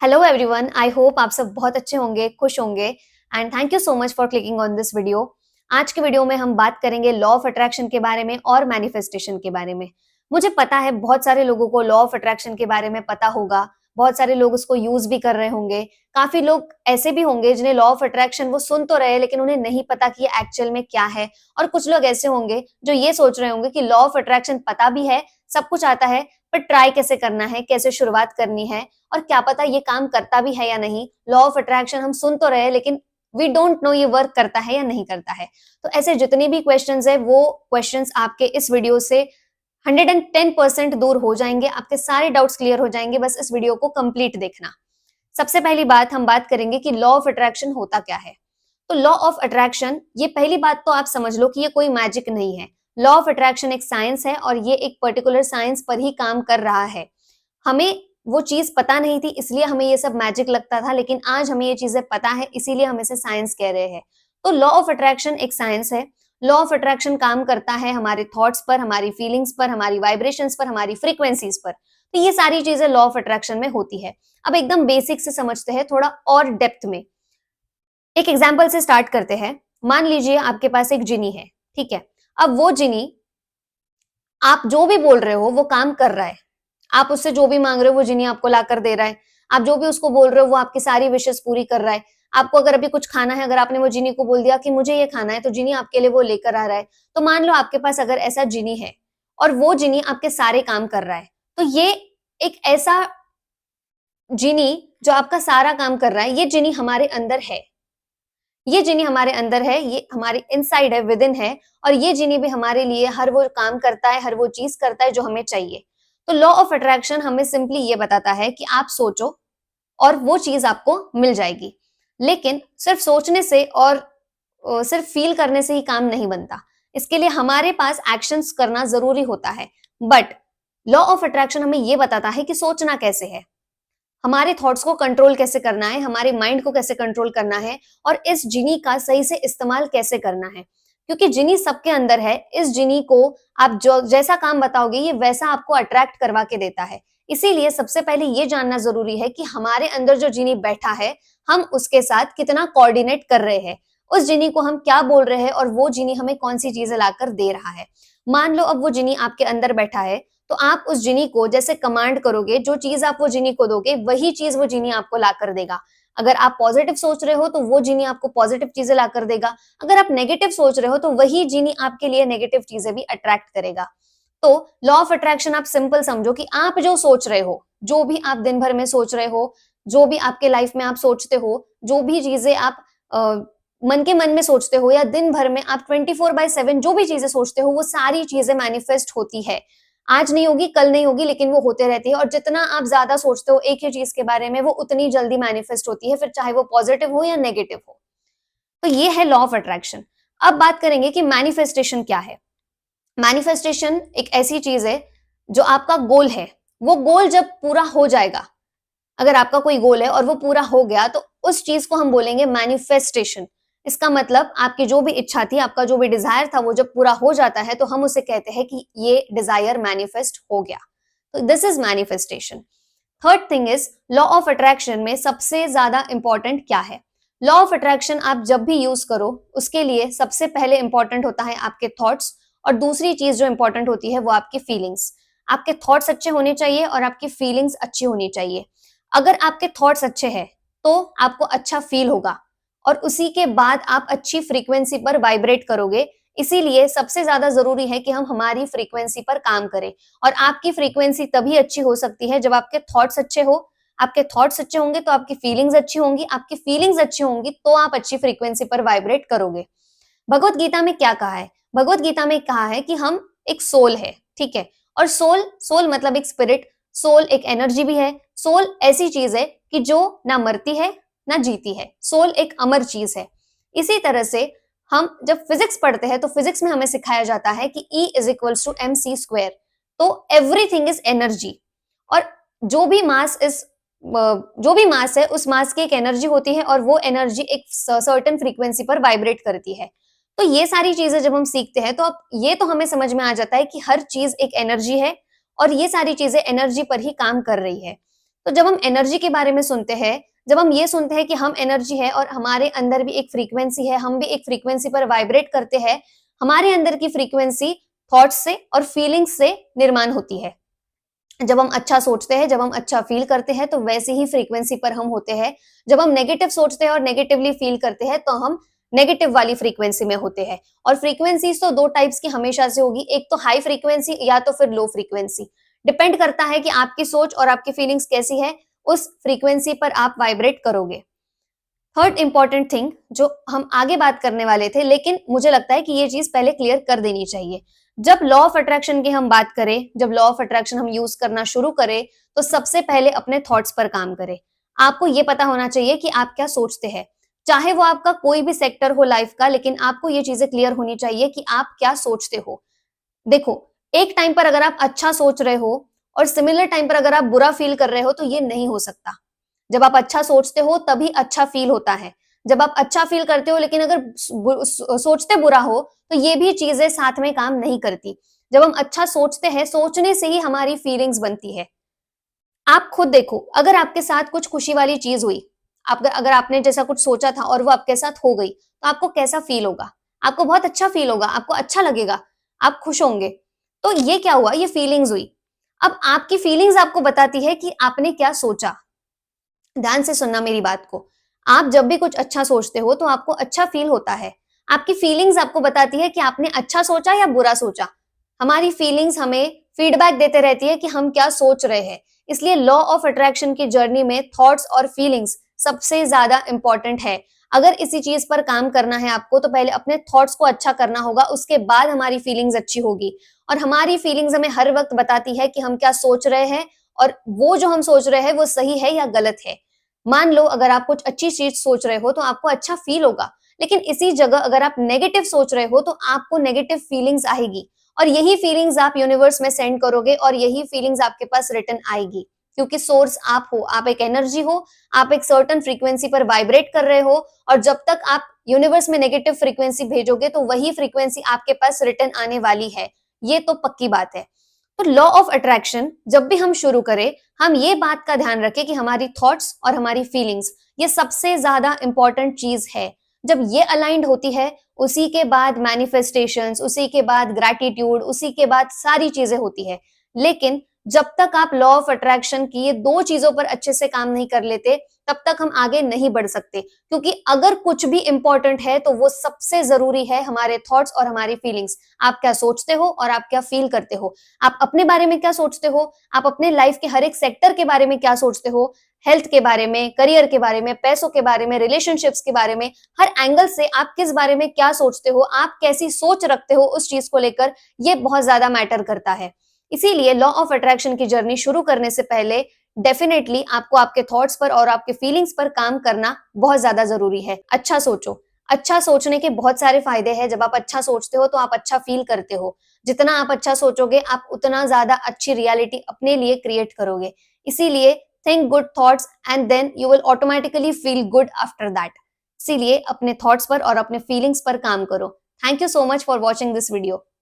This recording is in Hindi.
हेलो एवरीवन, आई होप आप सब बहुत अच्छे होंगे, खुश होंगे and thank you so much for clicking on this video. आज के वीडियो में हम बात करेंगे लॉ ऑफ अट्रैक्शन के बारे में और मैनिफेस्टेशन के बारे में। मुझे पता है बहुत सारे लोगों को लॉ ऑफ अट्रैक्शन के बारे में पता होगा, बहुत सारे लोग उसको यूज भी कर रहे होंगे। काफी लोग ऐसे भी होंगे जिन्हें लॉ ऑफ अट्रैक्शन वो सुन तो रहे लेकिन उन्हें नहीं पता कि ये एक्चुअल में क्या है। और कुछ लोग ऐसे होंगे जो ये सोच रहे होंगे कि लॉ ऑफ अट्रैक्शन पता भी है, सब कुछ आता है, पर ट्राई कैसे करना है, कैसे शुरुआत करनी है और क्या पता ये काम करता भी है या नहीं। लॉ ऑफ अट्रैक्शन हम सुन तो रहे लेकिन वी डोंट नो ये वर्क करता है या नहीं करता है। तो ऐसे जितनी भी क्वेश्चंस है वो क्वेश्चंस आपके इस वीडियो से 110% दूर हो जाएंगे, आपके सारे डाउट्स क्लियर हो जाएंगे। बस इस वीडियो को कंप्लीट देखना। सबसे पहली बात हम बात करेंगे कि लॉ ऑफ अट्रैक्शन होता क्या है। तो लॉ ऑफ अट्रैक्शन, ये पहली बात तो आप समझ लो कि ये कोई मैजिक नहीं है। लॉ ऑफ अट्रैक्शन एक साइंस है और ये एक पर्टिकुलर साइंस पर ही काम कर रहा है। हमें वो चीज पता नहीं थी इसलिए हमें ये सब मैजिक लगता था, लेकिन आज हमें ये चीजें पता है इसीलिए हम इसे साइंस कह रहे हैं। तो लॉ ऑफ अट्रैक्शन एक साइंस है। लॉ ऑफ अट्रैक्शन काम करता है हमारे थॉट्स पर, हमारी फीलिंग्स पर, हमारी वाइब्रेशंस पर, हमारी फ्रीक्वेंसीज पर। तो ये सारी चीजें लॉ ऑफ अट्रैक्शन में होती है। अब एकदम बेसिक से समझते हैं, थोड़ा और डेप्थ में। एक एग्जाम्पल से स्टार्ट करते हैं। मान लीजिए आपके पास एक जिनी है, ठीक है। अब वो जिनी, आप जो भी बोल रहे हो वो काम कर रहा है। आप उससे जो भी मांग रहे हो वो जिनी आपको ला कर दे रहा है। आप जो भी उसको बोल रहे हो वो आपकी सारी विशेष पूरी कर रहा है। आपको अगर अभी कुछ खाना है, अगर आपने वो जिनी को बोल दिया कि मुझे ये खाना है, तो जिनी आपके लिए वो लेकर आ रहा है। तो मान लो आपके पास अगर ऐसा जिनी है और वो जिनी आपके सारे काम कर रहा है, तो ये एक ऐसा जिनी जो आपका सारा काम कर रहा है, ये जिनी हमारे अंदर है। ये जिनी हमारे अंदर है, ये हमारे इनसाइड है, विद इन है। और ये जिनी भी हमारे लिए हर वो काम करता है, हर वो चीज करता है जो हमें चाहिए। तो लॉ ऑफ अट्रैक्शन हमें सिंपली ये बताता है कि आप सोचो और वो चीज आपको मिल जाएगी। लेकिन सिर्फ सोचने से और सिर्फ फील करने से ही काम नहीं बनता। इसके लिए हमारे पास एक्शंस करना जरूरी होता है। बट लॉ ऑफ अट्रैक्शन हमें ये बताता है कि सोचना कैसे है, हमारे थॉट्स को कंट्रोल कैसे करना है, हमारे माइंड को कैसे कंट्रोल करना है और इस जिनी का सही से इस्तेमाल कैसे करना है। क्योंकि जिनी सबके अंदर है। इस जिनी को आप जो जैसा काम बताओगे ये वैसा आपको अट्रैक्ट करवा के देता है। इसीलिए सबसे पहले ये जानना जरूरी है कि हमारे अंदर जो जिनी बैठा है, हम उसके साथ कितना कोऑर्डिनेट कर रहे हैं, उस जिनी को हम क्या बोल रहे हैं और वो जिनी हमें कौन सी चीजें लाकर दे रहा है। मान लो अब वो जिनी आपके अंदर बैठा है, तो आप उस जिनी को जैसे कमांड करोगे, जो चीज आप वो जिनी को दोगे वही चीज वो जिनी आपको ला कर देगा। अगर आप पॉजिटिव सोच रहे हो तो वो जिनी आपको पॉजिटिव चीजें ला कर देगा। अगर आप नेगेटिव सोच रहे हो तो वही जिनी आपके लिए नेगेटिव चीजें भी अट्रैक्ट करेगा। तो लॉ ऑफ अट्रैक्शन आप सिंपल समझो कि आप जो सोच रहे हो, जो भी आप दिन भर में सोच रहे हो, जो भी आपके लाइफ में आप सोचते हो, जो भी चीजें आप मन के मन में सोचते हो या दिन भर में आप 24/7 जो भी चीजें सोचते हो, वो सारी चीजें मैनिफेस्ट होती है। आज नहीं होगी, कल नहीं होगी, लेकिन वो होते रहती है। और जितना आप ज्यादा सोचते हो एक ही चीज के बारे में, वो उतनी जल्दी मैनिफेस्ट होती है, फिर चाहे वो पॉजिटिव हो या नेगेटिव हो। तो ये है लॉ ऑफ अट्रैक्शन। अब बात करेंगे कि मैनिफेस्टेशन क्या है। मैनिफेस्टेशन एक ऐसी चीज है जो आपका गोल है, वो गोल जब पूरा हो जाएगा, अगर आपका कोई गोल है और वो पूरा हो गया, तो उस चीज को हम बोलेंगे मैनिफेस्टेशन। इसका मतलब आपकी जो भी इच्छा थी, आपका जो भी डिजायर था, वो जब पूरा हो जाता है तो हम उसे कहते हैं कि ये डिजायर मैनिफेस्ट हो गया। तो this is manifestation. Third thing is law of attraction में सबसे ज्यादा इंपॉर्टेंट क्या है। लॉ ऑफ अट्रैक्शन आप जब भी यूज करो, उसके लिए सबसे पहले इंपॉर्टेंट होता है आपके थॉट्स, और दूसरी चीज जो इंपॉर्टेंट होती है वो आपकी फीलिंग्स। आपके थॉट्स अच्छे होने चाहिए और आपकी फीलिंग्स अच्छी होनी चाहिए। अगर आपके थॉट्स अच्छे हैं तो आपको अच्छा फील होगा और उसी के बाद आप अच्छी फ्रीक्वेंसी पर वाइब्रेट करोगे। इसीलिए सबसे ज्यादा जरूरी है कि हम हमारी फ्रीक्वेंसी पर काम करें। और आपकी फ्रीक्वेंसी तभी अच्छी हो सकती है जब आपके थॉट्स अच्छे हो। आपके थॉट्स अच्छे होंगे तो आपकी फीलिंग्स अच्छी होंगी, आपकी फीलिंग्स अच्छी होंगी तो आप अच्छी फ्रीक्वेंसी पर वाइब्रेट करोगे। भगवत गीता में क्या कहा है? भगवत गीता में कहा है कि हम एक सोल है, ठीक है। और सोल, सोल मतलब एक स्पिरिट, सोल एक एनर्जी भी है। सोल ऐसी चीज है कि जो ना मरती है ना जीती है। सोल एक अमर चीज है। इसी तरह से हम जब फिजिक्स पढ़ते हैं तो फिजिक्स में हमें सिखाया जाता है कि E = mc²। तो एवरीथिंग इज एनर्जी। और जो भी मास इज जो भी मास है, उस मास की एक एनर्जी होती है और वो एनर्जी एक सर्टेन फ्रीक्वेंसी पर वाइब्रेट करती है। तो ये सारी चीजें जब हम सीखते हैं तो अब ये तो हमें समझ में आ जाता है कि हर चीज एक एनर्जी है और ये सारी चीजें एनर्जी पर ही काम कर रही है। तो जब हम एनर्जी के बारे में सुनते हैं, जब हम ये सुनते हैं कि हम एनर्जी है और हमारे अंदर भी एक फ्रीक्वेंसी है, हम भी एक फ्रीक्वेंसी पर वाइब्रेट करते हैं, हमारे अंदर की फ्रीक्वेंसी थॉट्स से और फीलिंग्स से निर्माण होती है। जब हम अच्छा सोचते हैं, जब हम अच्छा फील करते हैं, तो वैसे ही फ्रीक्वेंसी पर हम होते हैं। जब हम नेगेटिव सोचते हैं और नेगेटिवली फील करते हैं, तो हम नेगेटिव वाली फ्रीक्वेंसी में होते हैं। और फ्रीक्वेंसीज तो दो टाइप्स की हमेशा से होगी, एक तो हाई फ्रीक्वेंसी या तो फिर लो फ्रीक्वेंसी। डिपेंड करता है कि आपकी सोच और आपकी फीलिंग्स कैसी है, उस फ्रीक्वेंसी पर आप वाइब्रेट करोगे। थर्ड इंपॉर्टेंट थिंग जो हम आगे बात करने वाले थे, लेकिन मुझे लगता है कि ये चीज पहले क्लियर कर देनी चाहिए। जब लॉ ऑफ अट्रैक्शन की हम बात करें, जब लॉ ऑफ अट्रैक्शन हम यूज करना शुरू करें, तो सबसे पहले अपने थॉट्स पर काम करें। आपको ये पता होना चाहिए कि आप क्या सोचते हैं, चाहे वो आपका कोई भी सेक्टर हो लाइफ का, लेकिन आपको ये चीजें क्लियर होनी चाहिए कि आप क्या सोचते हो। देखो, एक टाइम पर अगर आप अच्छा सोच रहे हो और सिमिलर टाइम पर अगर आप बुरा फील कर रहे हो, तो ये नहीं हो सकता। जब आप अच्छा सोचते हो तभी अच्छा फील होता है। जब आप अच्छा फील करते हो लेकिन अगर सोचते बुरा हो, तो ये भी चीजें साथ में काम नहीं करती। जब हम अच्छा सोचते हैं, सोचने से ही हमारी फीलिंग्स बनती है। आप खुद देखो, अगर आपके साथ कुछ खुशी वाली चीज हुई, आप अगर आपने जैसा कुछ सोचा था और वो आपके साथ हो गई, तो आपको कैसा फील होगा? आपको बहुत अच्छा फील होगा, आपको अच्छा लगेगा, आप खुश होंगे। तो ये क्या हुआ? ये फीलिंग्स हुई। अब आपकी फीलिंग्स आपको बताती है कि आपने क्या सोचा। ध्यान से सुनना मेरी बात को। आप जब भी कुछ अच्छा सोचते हो तो आपको अच्छा फील होता है। आपकी फीलिंग्स आपको बताती है कि आपने अच्छा सोचा या बुरा सोचा। हमारी फीलिंग्स हमें फीडबैक देते रहती है कि हम क्या सोच रहे हैं। इसलिए लॉ ऑफ अट्रैक्शन की जर्नी में थॉट्स और फीलिंग्स सबसे ज्यादा इंपॉर्टेंट है। अगर इसी चीज पर काम करना है आपको, तो पहले अपने थॉट्स को अच्छा करना होगा, उसके बाद हमारी फीलिंग्स अच्छी होगी। और हमारी फीलिंग्स हमें हर वक्त बताती है कि हम क्या सोच रहे हैं, और वो जो हम सोच रहे हैं वो सही है या गलत है। मान लो अगर आप कुछ अच्छी चीज सोच रहे हो तो आपको अच्छा फील होगा, लेकिन इसी जगह अगर आप नेगेटिव सोच रहे हो तो आपको नेगेटिव फीलिंग्स आएगी, और यही फीलिंग्स आप यूनिवर्स में सेंड करोगे और यही फीलिंग्स आपके पास रिटर्न आएगी। क्योंकि सोर्स आप हो, आप एक एनर्जी हो, आप एक सर्टन फ्रीक्वेंसी पर वाइब्रेट कर रहे हो, और जब तक आप यूनिवर्स में नेगेटिव फ्रीक्वेंसी भेजोगे तो वही फ्रीक्वेंसी आपके पास रिटर्न आने वाली है। ये तो पक्की बात है। तो लॉ ऑफ अट्रैक्शन जब भी हम शुरू करें, हम ये बात का ध्यान रखें कि हमारी थॉट्स और हमारी फीलिंग्स ये सबसे ज्यादा इंपॉर्टेंट चीज है। जब ये अलाइंड होती है, उसी के बाद मैनिफेस्टेशंस, उसी के बाद ग्रैटिट्यूड, उसी के बाद सारी चीजें होती है। लेकिन जब तक आप लॉ ऑफ अट्रैक्शन की ये दो चीजों पर अच्छे से काम नहीं कर लेते, तब तक हम आगे नहीं बढ़ सकते। क्योंकि अगर कुछ भी इंपॉर्टेंट है तो वो सबसे जरूरी है हमारे थॉट्स और हमारी फीलिंग्स। आप क्या सोचते हो और आप क्या फील करते हो। आप अपने बारे में क्या सोचते हो, आप अपने लाइफ के हर एक सेक्टर के बारे में क्या सोचते हो, हेल्थ के बारे में, करियर के बारे में, पैसों के बारे में, रिलेशनशिप्स के बारे में, हर एंगल से आप किस बारे में क्या सोचते हो, आप कैसी सोच रखते हो उस चीज को लेकर, ये बहुत ज्यादा मैटर करता है। इसीलिए लॉ ऑफ अट्रैक्शन की जर्नी शुरू करने से पहले डेफिनेटली आपको आपके थॉट्स पर और आपके फीलिंग्स पर काम करना बहुत ज्यादा जरूरी है। अच्छा सोचो। अच्छा सोचने के बहुत सारे फायदे हैं। जब आप अच्छा सोचते हो तो आप अच्छा फील करते हो। जितना आप अच्छा सोचोगे, आप उतना ज्यादा अच्छी रियलिटी अपने लिए क्रिएट करोगे। इसीलिए think good thoughts and then you will automatically feel good after that. इसीलिए अपने थॉट्स पर और अपने फीलिंग्स पर काम करो। Thank you so much for watching this video.